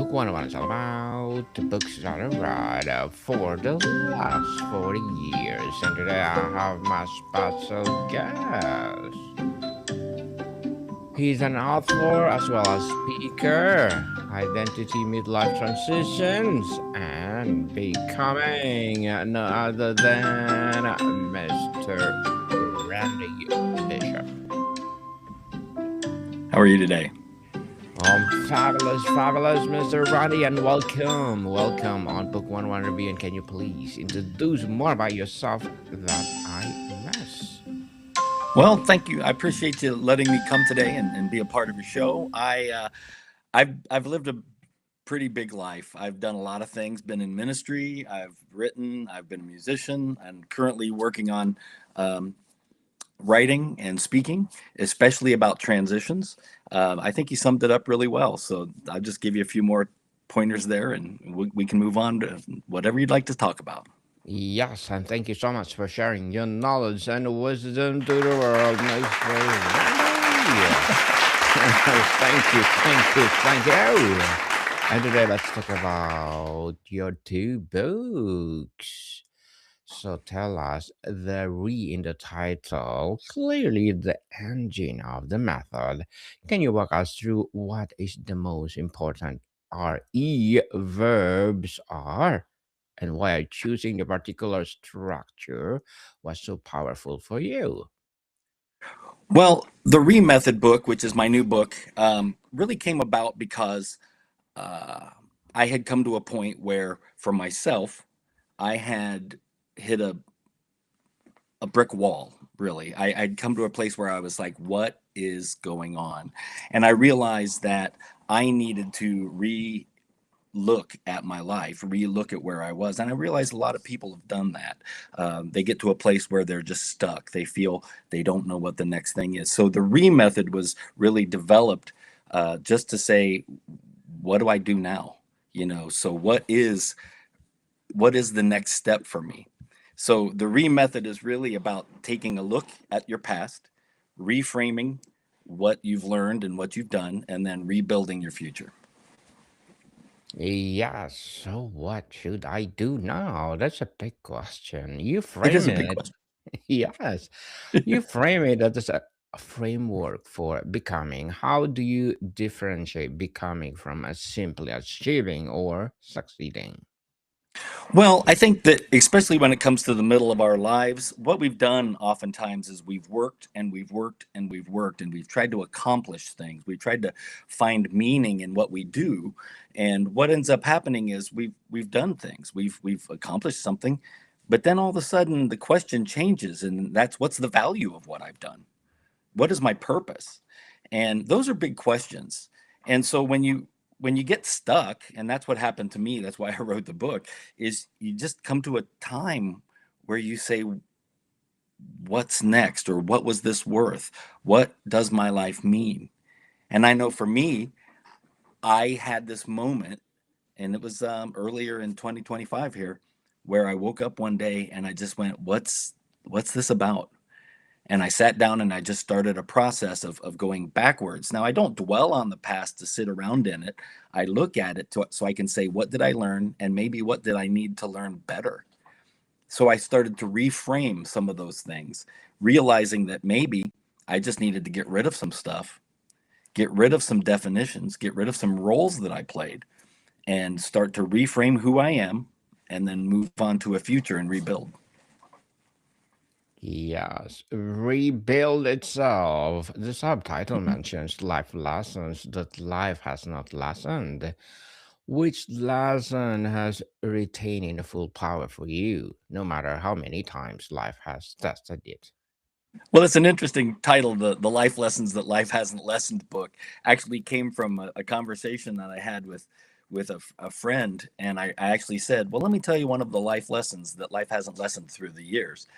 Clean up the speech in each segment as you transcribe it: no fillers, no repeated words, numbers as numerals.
Book 101 is all about the books that I read for the last 40 years. And today I have my special guest. He's an author as well as speaker, identity midlife transitions, and becoming no other than Mr. Randy Bishop. How are you today? Fabulous, fabulous, Mr. Randy, and welcome on Book 101 Review. And can you please introduce more about yourself that I miss? Well, thank you. I appreciate you letting me come today and be a part of your show. I've lived a pretty big life. I've done a lot of things. Been in ministry. I've written. I've been a musician. And currently working on um, writing and speaking, especially about transitions. I think you summed it up really well. So I'll just give you a few more pointers there, and we can move on to whatever you'd like to talk about. Yes, and thank you so much for sharing your knowledge and wisdom to the world, Mr. Randy. Thank you. And today let's talk about your two books. So tell us the re in the title, clearly the engine of the method. Can you walk us through what is the most important RE verbs are and why choosing the particular structure was so powerful for you? Well, the Re Method book, which is my new book, really came about because uh, I had come to a point where, for myself, I had hit a brick wall. Really, I'd come to a place where I was like, "What is going on?" And I realized that I needed to look at my life, re-look at where I was. And I realize a lot of people have done that. They get to a place where they're just stuck. They feel they don't know what the next thing is. So the re method was really developed just to say, what do I do now? So what is the next step for me? So the re method is really about taking a look at your past, reframing what you've learned and what you've done, and then rebuilding your future. Yes, so what should I do now? That's a big question. You It is frame a big it. question. Yes, you frame it as a framework for becoming. How do you differentiate becoming from as simply achieving or succeeding? Well, I think that especially when it comes to the middle of our lives, what we've done oftentimes is we've worked and we've worked and we've worked and we've tried to accomplish things. We've tried to find meaning in what we do. And what ends up happening is we've done things. We've accomplished something, but then all of a sudden the question changes, and that's, what's the value of what I've done? What is my purpose? And those are big questions. And so when you get stuck, and that's what happened to me, that's why I wrote the book, is you just come to a time where you say, what's next? Or what was this worth? What does my life mean? And I know for me, I had this moment, and it was earlier in 2025 here, where I woke up one day and I just went, what's this about? And I sat down and I just started a process of going backwards. Now, I don't dwell on the past to sit around in it. I look at it so I can say, what did I learn? And maybe what did I need to learn better? So I started to reframe some of those things, realizing that maybe I just needed to get rid of some stuff, get rid of some definitions, get rid of some roles that I played, and start to reframe who I am, and then move on to a future and rebuild. Yes, rebuild itself. The subtitle mentions life lessons that life has not lessened. Which lesson has retained in full power for you, no matter how many times life has tested it? Well, it's an interesting title. The Life Lessons That Life Hasn't Lessened book actually came from a conversation that I had with a friend, and I actually said, "Well, let me tell you one of the life lessons that life hasn't lessened through the years."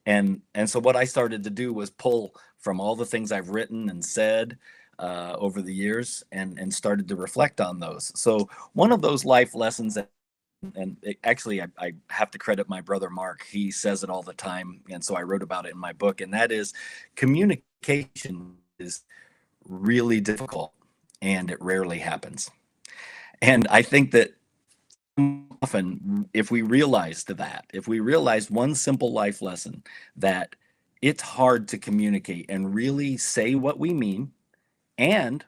And so what I started to do was pull from all the things I've written and said over the years, and started to reflect on those. So one of those life lessons, and actually I have to credit my brother Mark. He says it all the time, and so I wrote about it in my book, and that is, communication is really difficult and it rarely happens. And I think that often, if we realized one simple life lesson, that it's hard to communicate and really say what we mean, and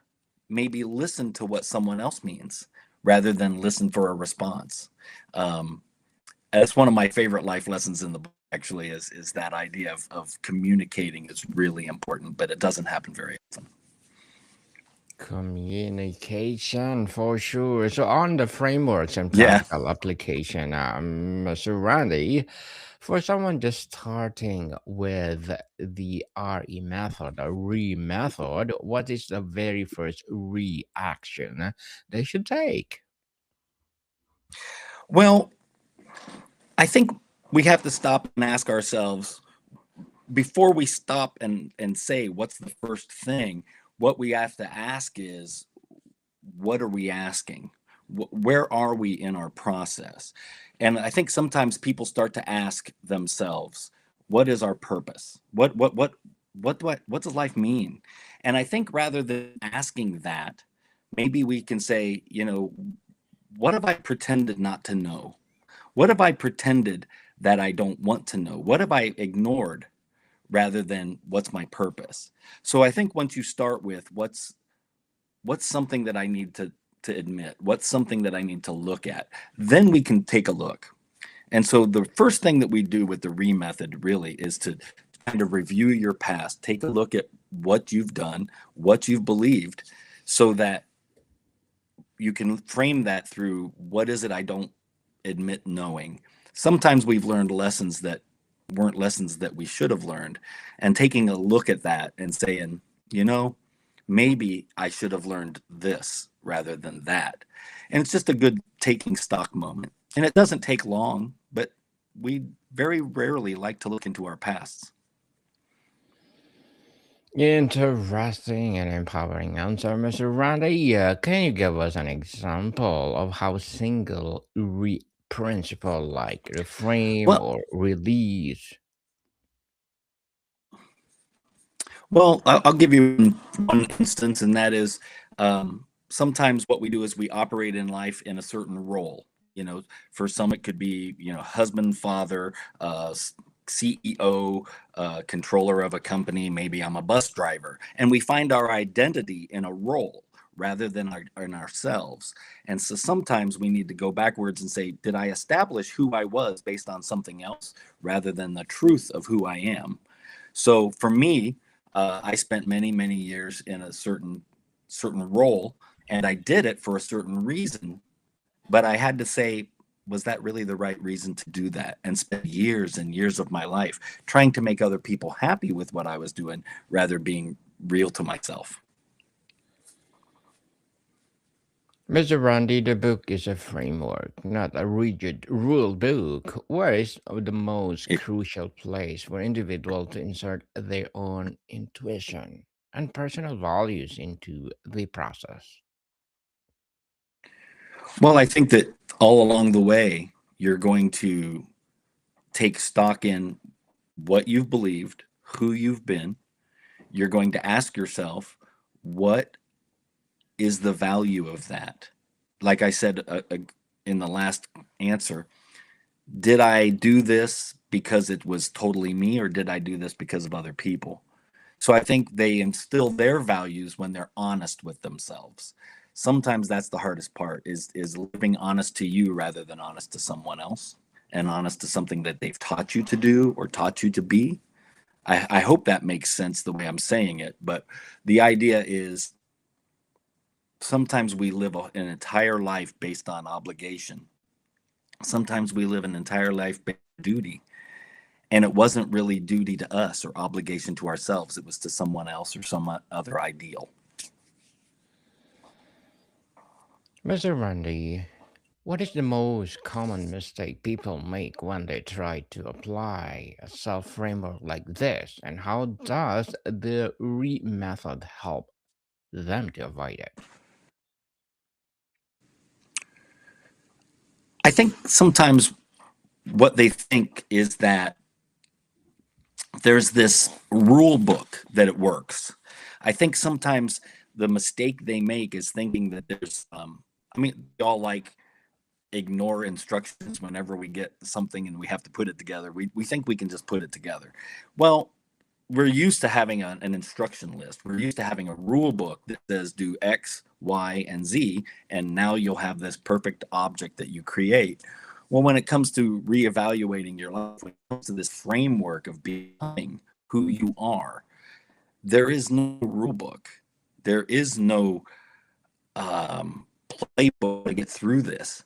maybe listen to what someone else means rather than listen for a response. Um, that's one of my favorite life lessons in the book, actually, is that idea of communicating is really important, but it doesn't happen very often. Communication for sure. So on the frameworks and Yeah. practical application, Mr. Randy, for someone just starting with the RE method, the RE method, what is the very first reaction they should take? Well, I think we have to stop and ask ourselves, before we stop and say what's the first thing, what we have to ask is, what are we asking? Where are we in our process? And I think sometimes people start to ask themselves, what is our purpose? What does life mean? And I think rather than asking that, maybe we can say, what have I pretended not to know? What have I pretended that I don't want to know? What have I ignored rather than what's my purpose? So I think once you start with what's something that I need to admit, what's something that I need to look at, then we can take a look. And so the first thing that we do with the RE method really is to kind of review your past, take a look at what you've done, what you've believed, so that you can frame that through, what is it I don't admit knowing? Sometimes we've learned lessons that weren't lessons that we should have learned, and taking a look at that and saying, maybe I should have learned this rather than that. And it's just a good taking stock moment. And it doesn't take long, but we very rarely like to look into our pasts. Interesting and empowering answer, Mr. Randy. Can you give us an example of how single principle like reframe Well, or release? I'll give you one instance, and that is, sometimes what we do is we operate in life in a certain role. For some it could be, husband, father, CEO, controller of a company. Maybe I'm a bus driver, and we find our identity in a role rather than in ourselves. And so sometimes we need to go backwards and say, did I establish who I was based on something else rather than the truth of who I am? So for me, I spent many, many years in a certain role, and I did it for a certain reason. But I had to say, was that really the right reason to do that? And spend years and years of my life trying to make other people happy with what I was doing, rather being real to myself. Mr. Randy, the book is a framework, not a rigid rule book. Where is the most It, crucial place for individuals to insert their own intuition and personal values into the process? well, I think that all along the way, you're going to take stock in what you've believed, who you've been. You're going to ask yourself, what is the value of that? Like I said, in the last answer, did I do this because it was totally me, or did I do this because of other people? So I think they instill their values when they're honest with themselves. Sometimes that's the hardest part, is living honest to you rather than honest to someone else, and honest to something that they've taught you to do or taught you to be. I hope that makes sense the way I'm saying it, but the idea is, sometimes we live an entire life based on obligation. Sometimes we live an entire life based on duty. And it wasn't really duty to us or obligation to ourselves. It was to someone else or some other ideal. Mr. Randy, what is the most common mistake people make when they try to apply a self framework like this, and how does the RE method help them to avoid it? I think sometimes what they think is that there's this rule book that it works. I think sometimes the mistake they make is thinking that there's, I mean, they all like ignore instructions whenever we get something and we have to put it together. We think we can just put it together. Well, we're used to having an instruction list. We're used to having a rule book that says do X, Y, and Z, and now you'll have this perfect object that you create. Well, when it comes to reevaluating your life, when it comes to this framework of becoming who you are, there is no rule book. There is no playbook to get through this.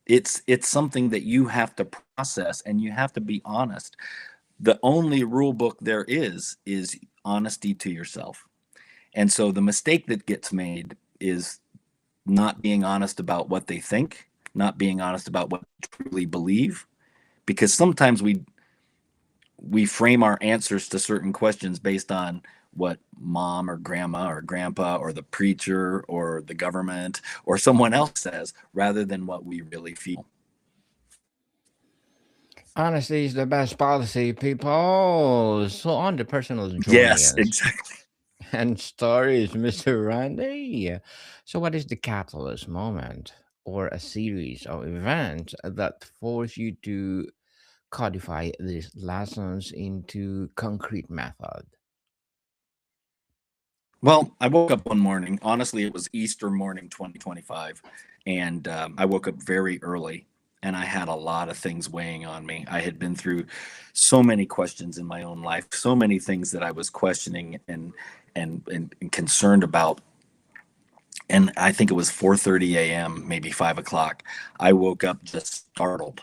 It's something that you have to process, and you have to be honest. The only rule book there is honesty to yourself. And so the mistake that gets made is not being honest about what they think, not being honest about what they truly believe, because sometimes we frame our answers to certain questions based on what mom or grandma or grandpa or the preacher or the government or someone else says, rather than what we really feel. Honesty is the best policy, people. So on the personal Yes, journeys exactly. and stories, Mr. Randy. So what is the catalyst moment or a series of events that force you to codify these lessons into concrete method? Well, I woke up one morning. Honestly, it was Easter morning 2025. And I woke up very early, and I had a lot of things weighing on me. I had been through so many questions in my own life, so many things that I was questioning and concerned about. And I think it was 4:30 a.m., maybe 5 o'clock. I woke up just startled.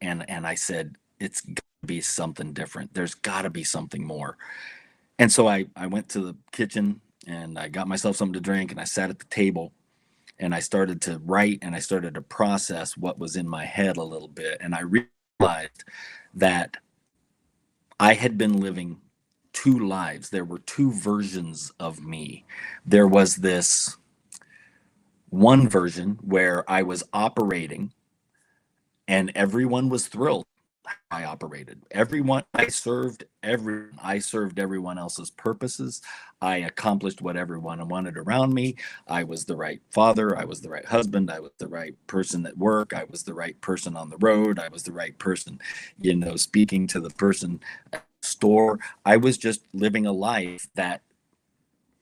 And I said, it's got to be something different. There's got to be something more. And so I went to the kitchen and I got myself something to drink, and I sat at the table and I started to write, and I started to process what was in my head a little bit. And I realized that I had been living two lives. There were two versions of me. There was this one version where I was operating and everyone was thrilled. I operated. I served everyone else's purposes. I accomplished what everyone wanted around me. I was the right father. I was the right husband. I was the right person at work. I was the right person on the road. I was the right person, speaking to the person at the store. I was just living a life that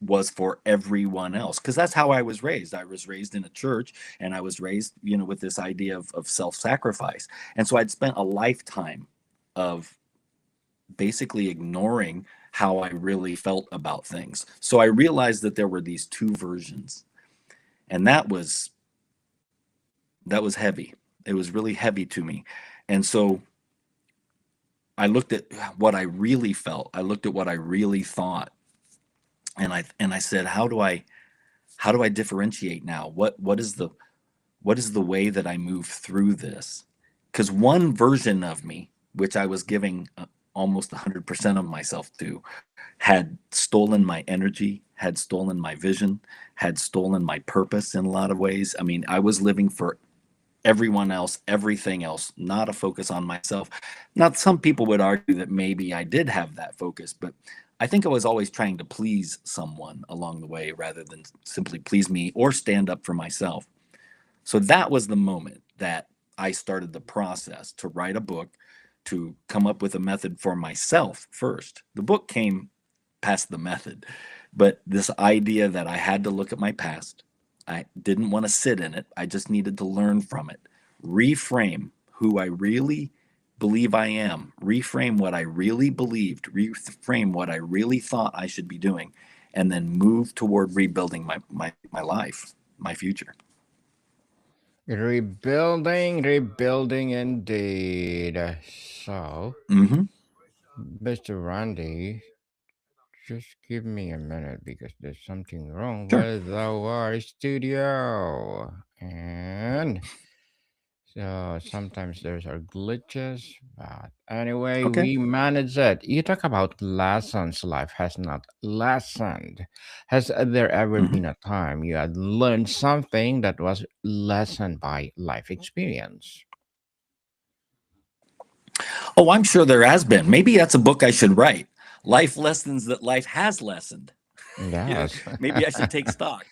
was for everyone else, because that's how I was raised. I was raised in a church, and I was raised with this idea of self-sacrifice. And so I'd spent a lifetime of basically ignoring how I really felt about things. So I realized that there were these two versions, and that was heavy. It was really heavy to me. And so I looked at what I really felt. I looked at what I really thought, and I said, how do I differentiate now? What is the way that I move through this? Because one version of me, which I was giving almost 100% of myself to, had stolen my energy, had stolen my vision, had stolen my purpose in a lot of ways. I mean, I was living for everyone else, everything else, not a focus on myself. Now, some people would argue that maybe I did have that focus, but I think I was always trying to please someone along the way rather than simply please me or stand up for myself. So that was the moment that I started the process to write a book, to come up with a method for myself first. The book came past the method, but this idea that I had to look at my past, I didn't want to sit in it. I just needed to learn from it, reframe who I really believe I am, reframe what I really believed, reframe what I really thought I should be doing, and then move toward rebuilding my life, my future. Rebuilding indeed. So, Hmm. Mr. Randy, just give me a minute because there's something wrong Sure. with our studio. And so sometimes there's our glitches, but anyway, Okay. we manage it. You talk about lessons life has not lessened. Has there ever Hmm. been a time you had learned something that was lessened by life experience? Oh, I'm sure there has been. Maybe that's a book I should write. Life lessons that life has lessened. Yes. Maybe I should take stock.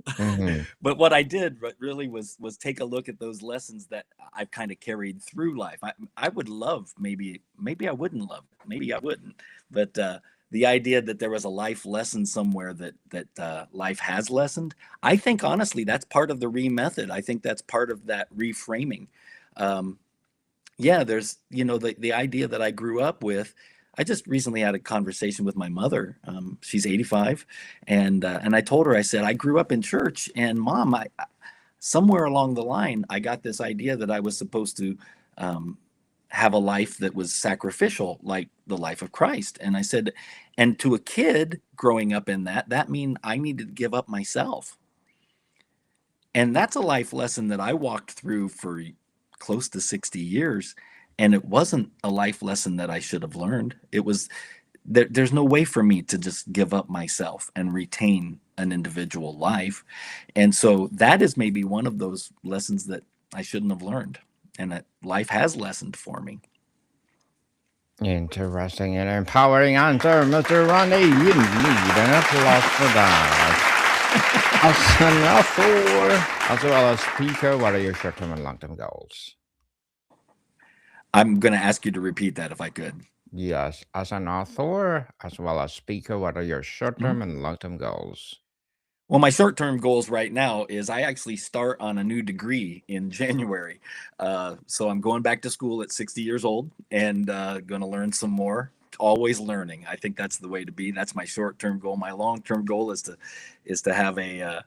Mm-hmm. But what I did really was take a look at those lessons that I've kind of carried through life. I would love, maybe I wouldn't love it, maybe I wouldn't, but the idea that there was a life lesson somewhere that life has lessened, I think honestly that's part of the method. I think that's part of that reframing. Um, yeah, there's, the idea that I grew up with. I just recently had a conversation with my mother. She's 85, and I told her, I said, I grew up in church, and Mom, somewhere along the line, I got this idea that I was supposed to um, have a life that was sacrificial, like the life of Christ. And I said, and to a kid growing up in that mean I needed to give up myself. And that's a life lesson that I walked through for close to 60 years. And it wasn't a life lesson that I should have learned. It was there's no way for me to just give up myself and retain an individual life. And so that is maybe one of those lessons that I shouldn't have learned and that life has lessened for me. Interesting and empowering answer, Mr. Ronnie. You need an applause for that. As an author, as well as speaker, what are your short-term and long-term goals? I'm going to ask you to repeat that if I could. Yes, as an author, as well as speaker, what are your Mhm. short-term and long-term goals? Well, my short-term goals right now is I actually start on a new degree in January. So I'm going back to school at 60 years old and going to learn some more. Always learning. I think that's the way to be. That's my short-term goal. My long-term goal is to have a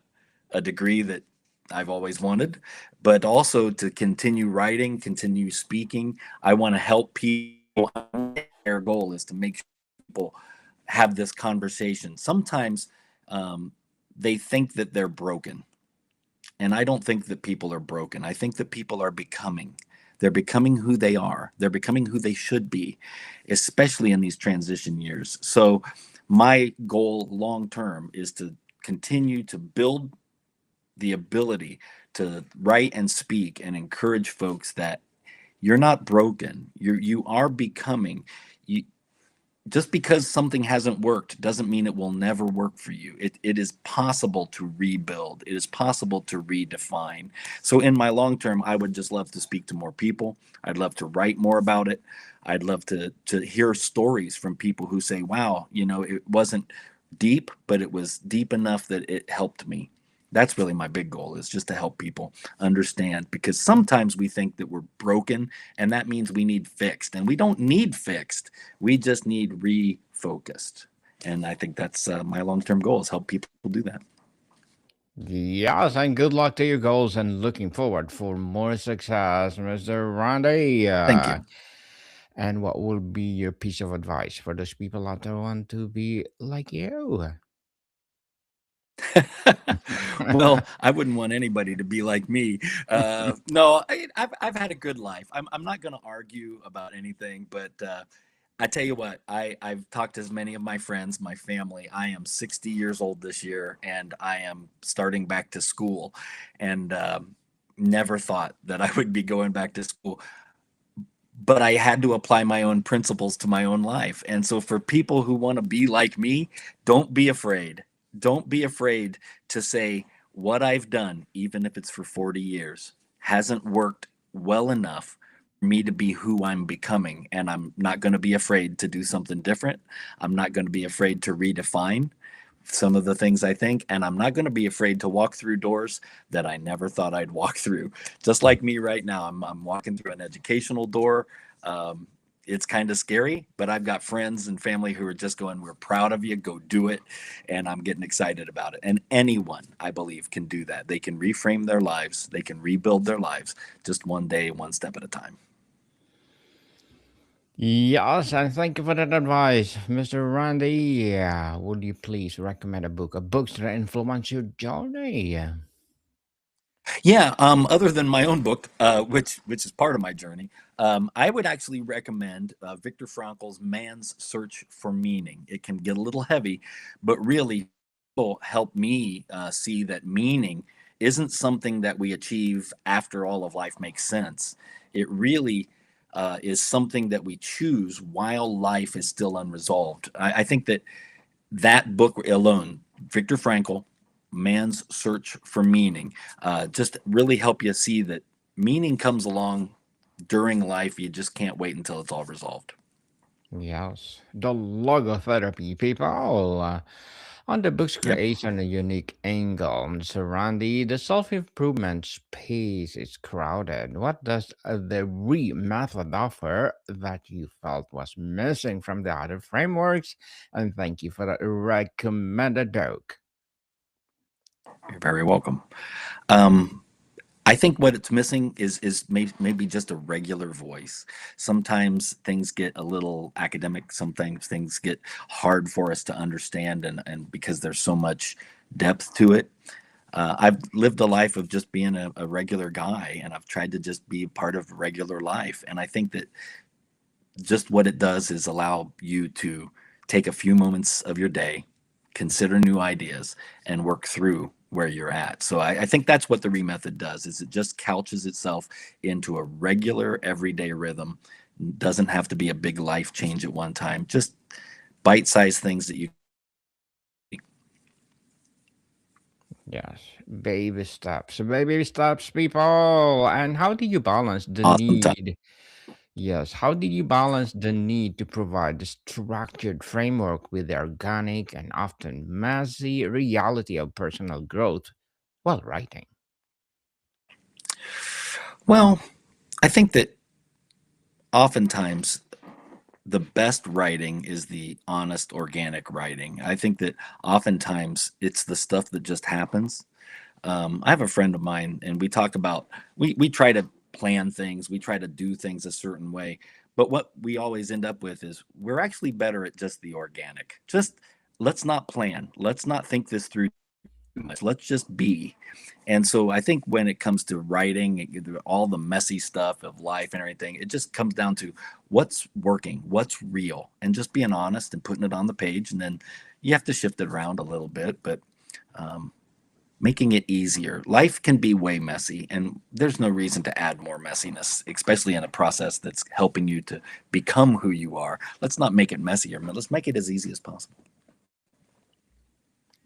degree that I've always wanted, but also to continue writing, continue speaking. I want to help people. Their goal is to make sure people have this conversation. Sometimes um, they think that they're broken. And I don't think that people are broken. I think that people are becoming. They're becoming who they are. They're becoming who they should be, especially in these transition years. So, my goal long term is to continue to build the ability to write and speak and encourage folks that you're not broken. You are becoming. You, just because something hasn't worked doesn't mean it will never work for you. It is possible to rebuild. It is possible to redefine. So in my long term, I would just love to speak to more people. I'd love to write more about it. I'd love to hear stories from people who say, wow, it wasn't deep, but it was deep enough that it helped me. That's really my big goal, is just to help people understand, because sometimes we think that we're broken and that means we need fixed, and we don't need fixed. We just need refocused. And I think that's my long-term goal, is help people do that. Yes, and good luck to your goals and looking forward for more success, Mr. Randy. Thank you. And what will be your piece of advice for those people out there who want to be like you? Well, I wouldn't want anybody to be like me. No, I've had a good life. I'm not going to argue about anything, but I tell you what, I've talked to as many of my friends, my family. I am 60 years old this year, and I am starting back to school, and never thought that I would be going back to school. But I had to apply my own principles to my own life. And so, for people who want to be like me, don't be afraid. Don't be afraid to say, what I've done, even if it's for 40 years, hasn't worked well enough for me to be who I'm becoming. And I'm not going to be afraid to do something different. I'm not going to be afraid to redefine some of the things I think, and I'm not going to be afraid to walk through doors that I never thought I'd walk through. Just like me right now, I'm walking through an educational door. Um, it's kind of scary, but I've got friends and family who are just going, "We're proud of you. Go do it," and I'm getting excited about it. And anyone, I believe, can do that. They can reframe their lives. They can rebuild their lives, just one day, one step at a time. Yes, and thank you for that advice, Mr. Randy. Yeah, would you please recommend a book that influence your journey? Yeah, other than my own book, which is part of my journey, I would actually recommend Viktor Frankl's Man's Search for Meaning. It can get a little heavy, but really will help me see that meaning isn't something that we achieve after all of life makes sense. It really is something that we choose while life is still unresolved. I think that book alone, Viktor Frankl, Man's Search for Meaning. Just really help you see that meaning comes along during life. You just can't wait until it's all resolved. Yes, the logotherapy people. On the book's Yep. creation a unique angle. Mr. Randy, the self-improvement space is crowded. What does the method offer that you felt was missing from the other frameworks? And thank you for the recommended book. You're very welcome. Um, I think what it's missing is maybe just a regular voice. Sometimes things get a little academic. Sometimes things get hard for us to understand, and because there's so much depth to it. I've lived a life of just being a regular guy, and I've tried to just be part of regular life. And I think that just what it does is allow you to take a few moments of your day, consider new ideas, and work through where you're at. So I think that's what the method does is it just couches itself into a regular everyday rhythm. Doesn't have to be a big life change at one time, just bite-sized things that you. Yes, baby steps. Baby steps, people. And how do you balance the Awesome time. need? Yes, how did you balance the need to provide the structured framework with the organic and often messy reality of personal growth while writing? Well, I think that oftentimes the best writing is the honest, organic writing. I think that oftentimes it's the stuff that just happens. I have a friend of mine, and we talk about we try to plan things, we try to do things a certain way, but what we always end up with is we're actually better at just the organic. Just let's not plan, let's not think this through too much. Let's just be. And so I think when it comes to writing, all the messy stuff of life and everything, it just comes down to what's working, what's real, and just being honest and putting it on the page. And then you have to shift it around a little bit, but um, making it easier. Life can be way messy, and there's no reason to add more messiness, especially in a process that's helping you to become who you are. Let's not make it messier, but let's make it as easy as possible.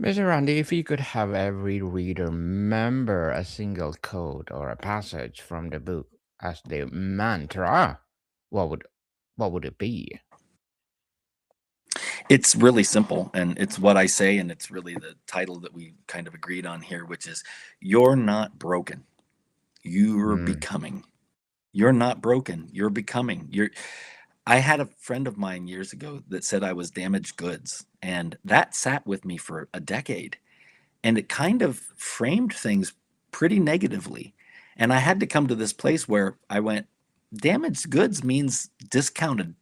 Mr. Randy, if you could have every reader remember a single quote or a passage from the book as their mantra, what would what would it be? It's really simple, and it's what I say, and it's really the title that we kind of agreed on here, which is you're not broken. You're Mm, becoming. You're not broken. You're becoming. I had a friend of mine years ago that said I was damaged goods, and that sat with me for a decade, and it kind of framed things pretty negatively. And I had to come to this place where I went, damaged goods means discounted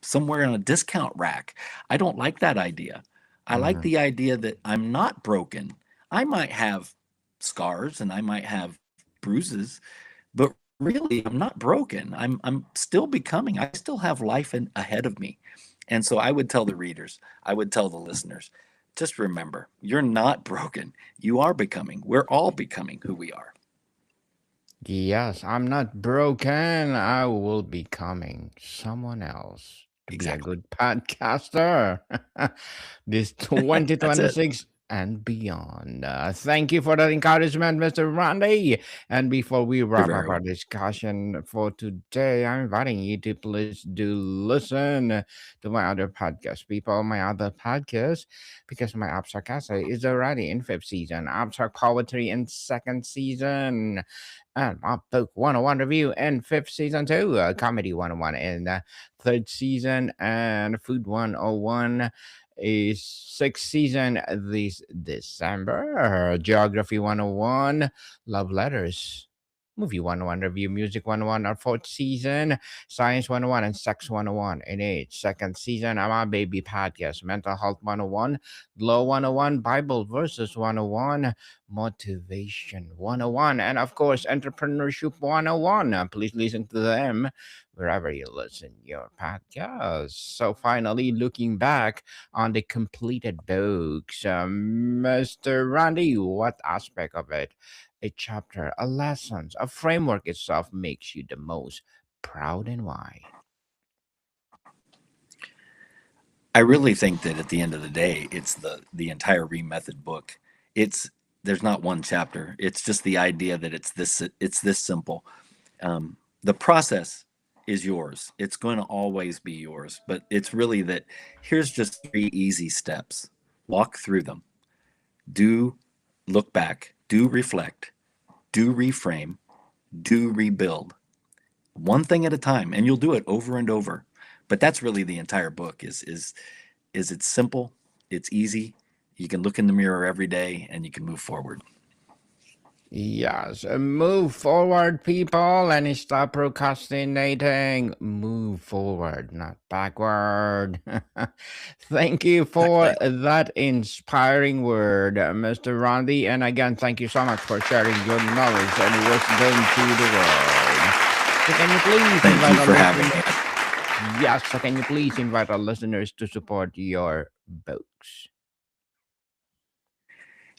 somewhere on a discount rack. I don't like that idea. I like mhm. the idea that I'm not broken. I might have scars and I might have bruises, but really I'm not broken. I'm still becoming. I still have life ahead of me. And so I would tell the readers, I would tell the listeners, just remember, you're not broken. You are becoming. We're all becoming who we are. Yes, I'm not broken. I will be coming someone else to be a Exactly. good podcaster. This That's it. 2026 and beyond. Thank you for that encouragement, Mr. Randy. And before we You're wrap very up our welcome. discussion for today, I'm inviting you to please do listen to my other podcast, people, my other podcast, because my Abstract Essay is already in fifth season, Abstract Poetry in second season, and my book 101 review in fifth season too, comedy 101 in third season, and food 101 is sixth season this December, geography 101, love letters. Movie 101 review, music 101, our fourth season, science 101, and sex 101 in its second season. I'm a baby podcast, mental health 101, glow 101, Bible verses 101, motivation 101, and of course, entrepreneurship 101. Please listen to them wherever you listen your podcast. So finally, looking back on the completed books, Mr. Randy, what aspect of it, a chapter, a lesson, a framework itself makes you the most proud and why? I really think that at the end of the day, it's the entire Remethod book. It's there's not one chapter. It's just the idea that it's this simple. The process is yours. It's going to always be yours, but it's really that here's just 3 easy steps. Walk through them. Do look back, do reflect, do reframe, do rebuild. One thing at a time, and you'll do it over and over. But that's really the entire book is it's simple, it's easy. You can look in the mirror every day and you can move forward. Yes, move forward, people, and stop procrastinating. Move forward, not backward. Thank you for Exactly. that inspiring word, Mr. Randy. And again, thank you so much for sharing your knowledge and wisdom to the world. So, can you please Thank invite you our for having listeners? me. Yes, so can you please invite our listeners to support your books?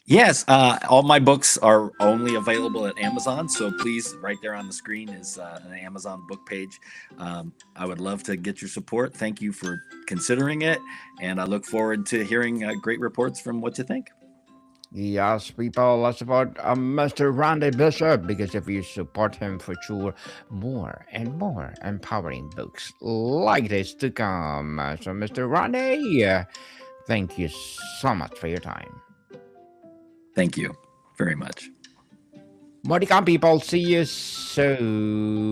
Yes, all my books are only available at Amazon. So please, right there on the screen is an Amazon book page. I would love to get your support. Thank you for considering it. And I look forward to hearing great reports from what you think. Yes, people, let's support Mr. Randy Bishop because if you support him for sure, more and more empowering books like this to come. So, Mr. Randy, thank you so much for your time. Thank you very much. More to come, people. See you soon.